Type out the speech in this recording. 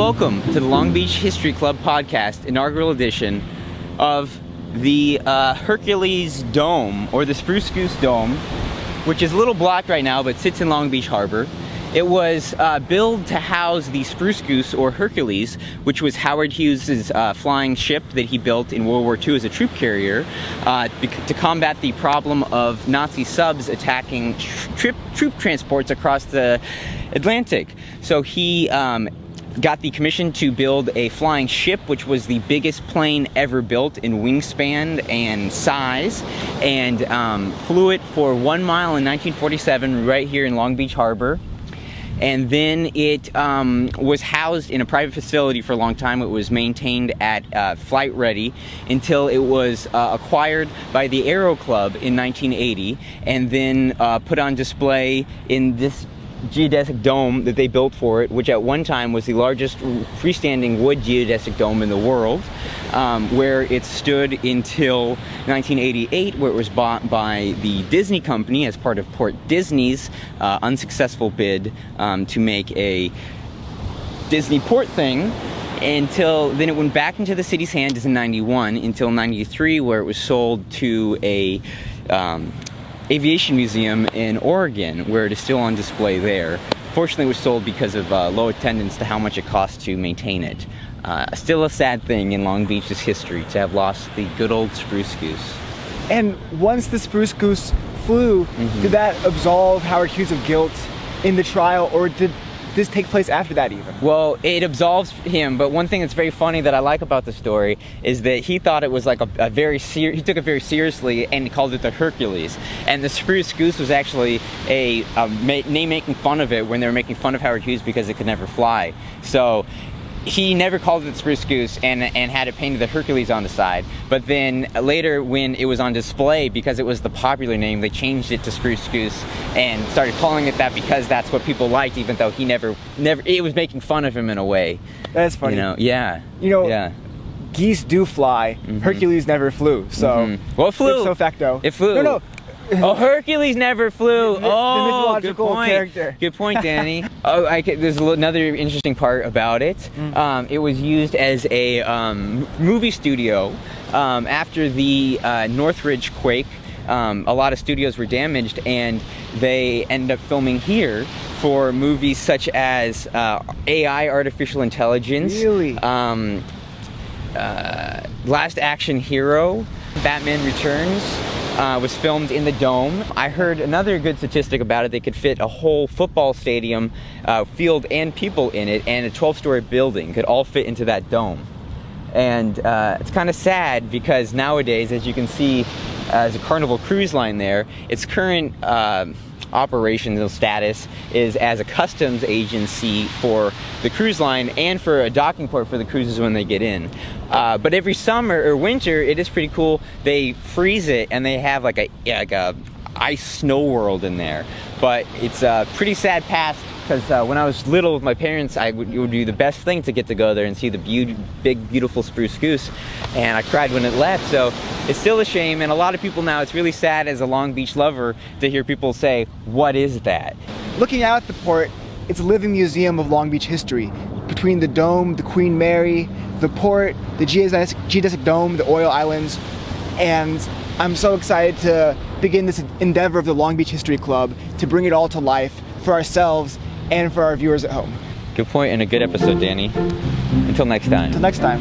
welcome to the Long Beach History Club podcast, inaugural edition of the Hercules Dome, or the Spruce Goose Dome, which is a little blocked right now, but sits in Long Beach Harbor. It was built to house the Spruce Goose, or Hercules, which was Howard Hughes' flying ship that he built in World War II as a troop carrier to combat the problem of Nazi subs attacking troop transports across the Atlantic. So he got the commission to build a flying ship, which was the biggest plane ever built in wingspan and size, and flew it for 1 mile in 1947 right here in Long Beach Harbor. And then it was housed in a private facility for a long time. It was maintained at Flight Ready until it was acquired by the Aero Club in 1980, and then put on display in this geodesic dome that they built for it, which at one time was the largest freestanding wood geodesic dome in the world, where it stood until 1988, where it was bought by the Disney company as part of Port Disney's unsuccessful bid to make a Disney port thing. Until then, it went back into the city's hands in 91 until 93, where it was sold to a aviation museum in Oregon, where it is still on display there. Fortunately, it was sold because of low attendance to how much it costs to maintain it. Still a sad thing in Long Beach's history to have lost the good old Spruce Goose. And once the Spruce Goose flew, did that absolve Howard Hughes of guilt in the trial, or did this take place after that even? Well, it absolves him, but one thing that's very funny that I like about the story is that he thought it was like he took it very seriously and he called it the Hercules. And the Spruce Goose was actually a name making fun of it when they were making fun of Howard Hughes because it could never fly. So he never called it the Spruce Goose and had it painted the Hercules on the side. But then later, when it was on display, because it was the popular name, they changed it to Spruce Goose and started calling it that because that's what people liked, even though he never, it was making fun of him in a way. That's funny. Yeah. Geese do fly. Hercules never flew, so. Well, it flew. Ipso facto. It flew. No. Oh, Hercules never flew. The mythological good point. character. Good point, Danny. There's another interesting part about it. It was used as a movie studio after the Northridge quake. A lot of studios were damaged, and they ended up filming here for movies such as AI, artificial intelligence. Really? Last Action Hero, Batman Returns. Was filmed in the dome. I heard another good statistic about it. They could fit a whole football stadium, field, and people in it, and a 12-story building could all fit into that dome. And it's kind of sad because nowadays, as you can see, as a Carnival Cruise Line there, its current operational status is as a customs agency for the cruise line and for a docking port for the cruises when they get in. But every summer or winter, it is pretty cool. They freeze it and they have like a ice snow world in there. But it's a pretty sad past because when I was little with my parents, it would be the best thing to get to go there and see the big, beautiful Spruce Goose. And I cried when it left, so it's still a shame. And a lot of people now, it's really sad as a Long Beach lover to hear people say, what is that? Looking out at the port, it's a living museum of Long Beach history. Between the dome, the Queen Mary, the port, the geodesic dome, the oil islands. And I'm so excited to begin this endeavor of the Long Beach History Club to bring it all to life for ourselves and for our viewers at home. Good point and a good episode, Danny. Until next time. Until next time.